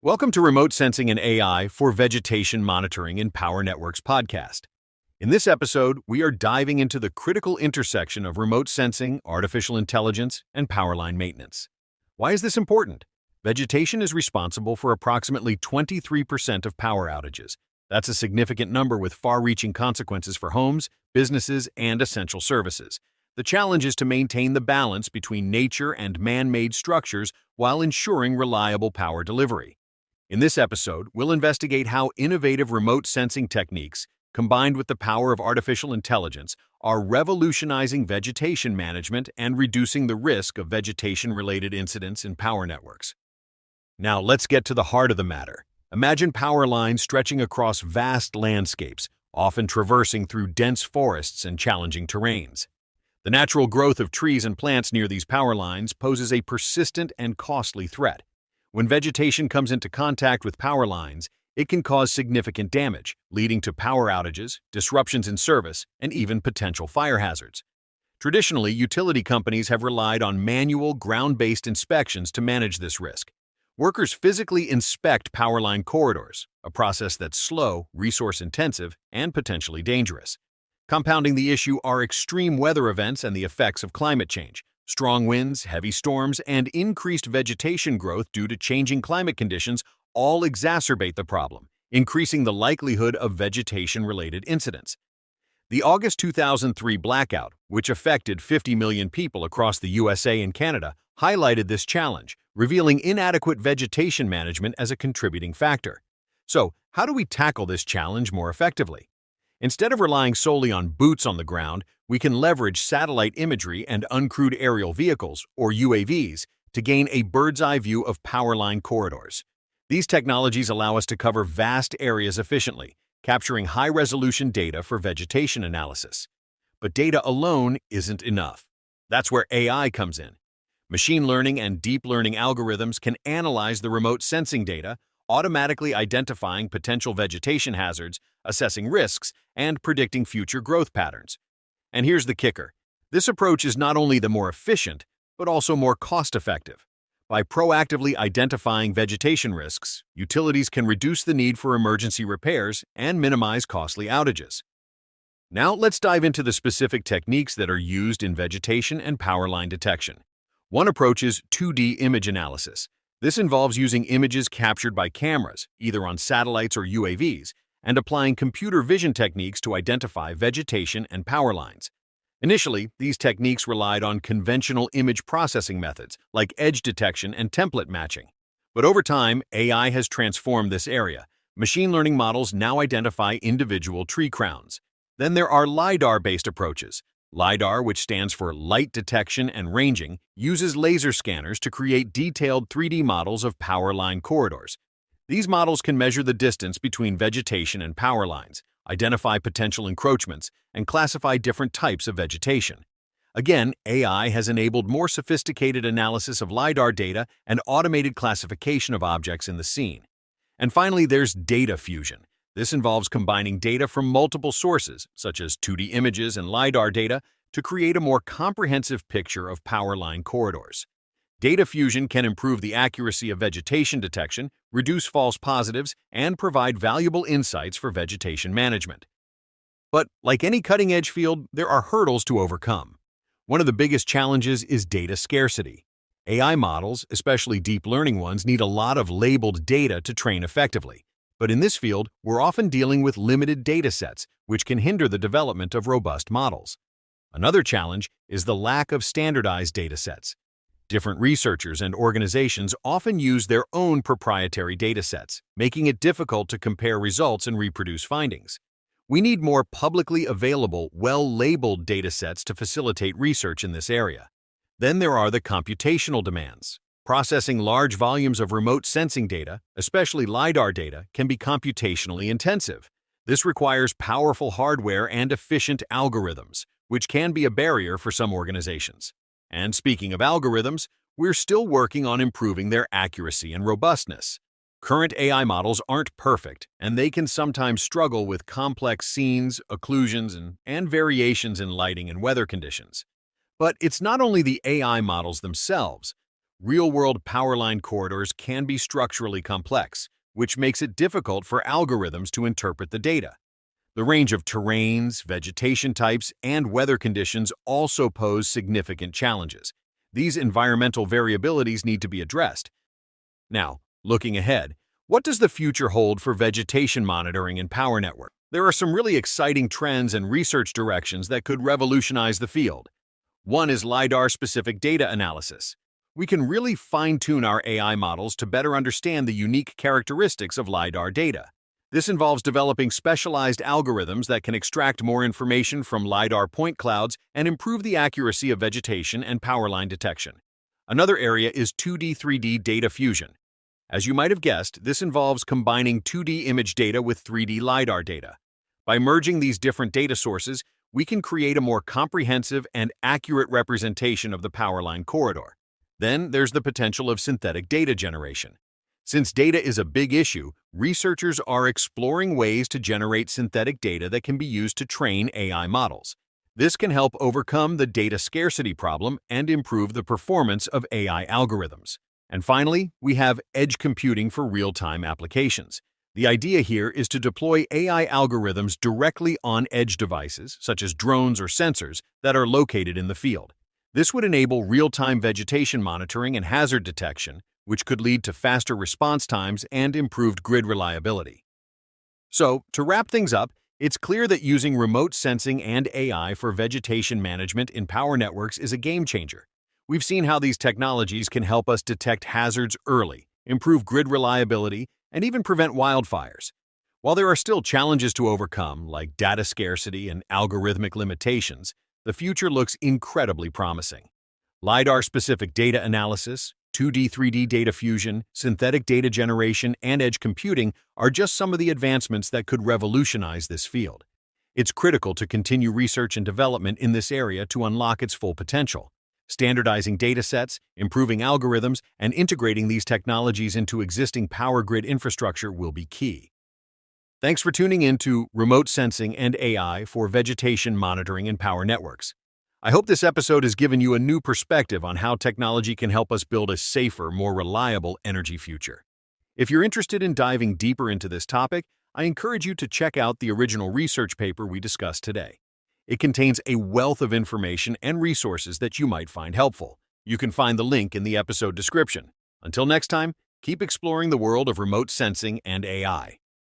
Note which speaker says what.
Speaker 1: Welcome to Remote Sensing and AI for Vegetation Monitoring in Power Networks podcast. In this episode, we are diving into the critical intersection of remote sensing, artificial intelligence, and power line maintenance. Why is this important? Vegetation is responsible for approximately 23% of power outages. That's a significant number with far-reaching consequences for homes, businesses, and essential services. The challenge is to maintain the balance between nature and man-made structures while ensuring reliable power delivery. In this episode, we'll investigate how innovative remote sensing techniques, combined with the power of artificial intelligence, are revolutionizing vegetation management and reducing the risk of vegetation-related incidents in power networks. Now, let's get to the heart of the matter. Imagine power lines stretching across vast landscapes, often traversing through dense forests and challenging terrains. The natural growth of trees and plants near these power lines poses a persistent and costly threat. When vegetation comes into contact with power lines, it can cause significant damage, leading to power outages, disruptions in service, and even potential fire hazards. Traditionally, utility companies have relied on manual, ground-based inspections to manage this risk. Workers physically inspect power line corridors, a process that's slow, resource-intensive, and potentially dangerous. Compounding the issue are extreme weather events and the effects of climate change. Strong winds, heavy storms, and increased vegetation growth due to changing climate conditions all exacerbate the problem, increasing the likelihood of vegetation-related incidents. The August 2003 blackout, which affected 50 million people across the USA and Canada, highlighted this challenge, revealing inadequate vegetation management as a contributing factor. So, how do we tackle this challenge more effectively? Instead of relying solely on boots on the ground, we can leverage satellite imagery and uncrewed aerial vehicles, or UAVs, to gain a bird's-eye view of power line corridors. These technologies allow us to cover vast areas efficiently, capturing high-resolution data for vegetation analysis. But data alone isn't enough. That's where AI comes in. Machine learning and deep learning algorithms can analyze the remote sensing data, automatically identifying potential vegetation hazards, assessing risks, and predicting future growth patterns. And here's the kicker. This approach is not only the more efficient, but also more cost-effective. By proactively identifying vegetation risks, utilities can reduce the need for emergency repairs and minimize costly outages. Now let's dive into the specific techniques that are used in vegetation and power line detection. One approach is 2D image analysis. This involves using images captured by cameras, either on satellites or UAVs, and applying computer vision techniques to identify vegetation and power lines. Initially, these techniques relied on conventional image processing methods like edge detection and template matching. But over time, AI has transformed this area. Machine learning models now identify individual tree crowns. Then there are LiDAR-based approaches. LiDAR, which stands for Light Detection and Ranging, uses laser scanners to create detailed 3D models of power line corridors. These models can measure the distance between vegetation and power lines, identify potential encroachments, and classify different types of vegetation. Again, AI has enabled more sophisticated analysis of LiDAR data and automated classification of objects in the scene. And finally, there's data fusion. This involves combining data from multiple sources, such as 2D images and LiDAR data, to create a more comprehensive picture of power line corridors. Data fusion can improve the accuracy of vegetation detection, reduce false positives, and provide valuable insights for vegetation management. But like any cutting-edge field, there are hurdles to overcome. One of the biggest challenges is data scarcity. AI models, especially deep learning ones, need a lot of labeled data to train effectively. But in this field, we're often dealing with limited data sets, which can hinder the development of robust models. Another challenge is the lack of standardized data sets. Different researchers and organizations often use their own proprietary data sets, making it difficult to compare results and reproduce findings. We need more publicly available, well-labeled data sets to facilitate research in this area. Then there are the computational demands. Processing large volumes of remote sensing data, especially LiDAR data, can be computationally intensive. This requires powerful hardware and efficient algorithms, which can be a barrier for some organizations. And speaking of algorithms, we're still working on improving their accuracy and robustness. Current AI models aren't perfect, and they can sometimes struggle with complex scenes, occlusions, and variations in lighting and weather conditions. But it's not only the AI models themselves. Real-world power line corridors can be structurally complex, which makes it difficult for algorithms to interpret the data. The range of terrains, vegetation types, and weather conditions also pose significant challenges. These environmental variabilities need to be addressed. Now, looking ahead, what does the future hold for vegetation monitoring and power network? There are some really exciting trends and research directions that could revolutionize the field. One is LiDAR-specific data analysis. We can really fine-tune our AI models to better understand the unique characteristics of LiDAR data. This involves developing specialized algorithms that can extract more information from LiDAR point clouds and improve the accuracy of vegetation and power line detection. Another area is 2D/3D data fusion. As you might have guessed, this involves combining 2D image data with 3D LiDAR data. By merging these different data sources, we can create a more comprehensive and accurate representation of the power line corridor. Then there's the potential of synthetic data generation. Since data is a big issue, researchers are exploring ways to generate synthetic data that can be used to train AI models. This can help overcome the data scarcity problem and improve the performance of AI algorithms. And finally, we have edge computing for real-time applications. The idea here is to deploy AI algorithms directly on edge devices, such as drones or sensors, that are located in the field. This would enable real-time vegetation monitoring and hazard detection, which could lead to faster response times and improved grid reliability. So, to wrap things up, it's clear that using remote sensing and AI for vegetation management in power networks is a game-changer. We've seen how these technologies can help us detect hazards early, improve grid reliability, and even prevent wildfires. While there are still challenges to overcome, like data scarcity and algorithmic limitations, the future looks incredibly promising. LiDAR-specific data analysis, 2D/3D data fusion, synthetic data generation, and edge computing are just some of the advancements that could revolutionize this field. It's critical to continue research and development in this area to unlock its full potential. Standardizing datasets, improving algorithms, and integrating these technologies into existing power grid infrastructure will be key. Thanks for tuning in to Remote Sensing and AI for Vegetation Monitoring and Power Networks. I hope this episode has given you a new perspective on how technology can help us build a safer, more reliable energy future. If you're interested in diving deeper into this topic, I encourage you to check out the original research paper we discussed today. It contains a wealth of information and resources that you might find helpful. You can find the link in the episode description. Until next time, keep exploring the world of remote sensing and AI.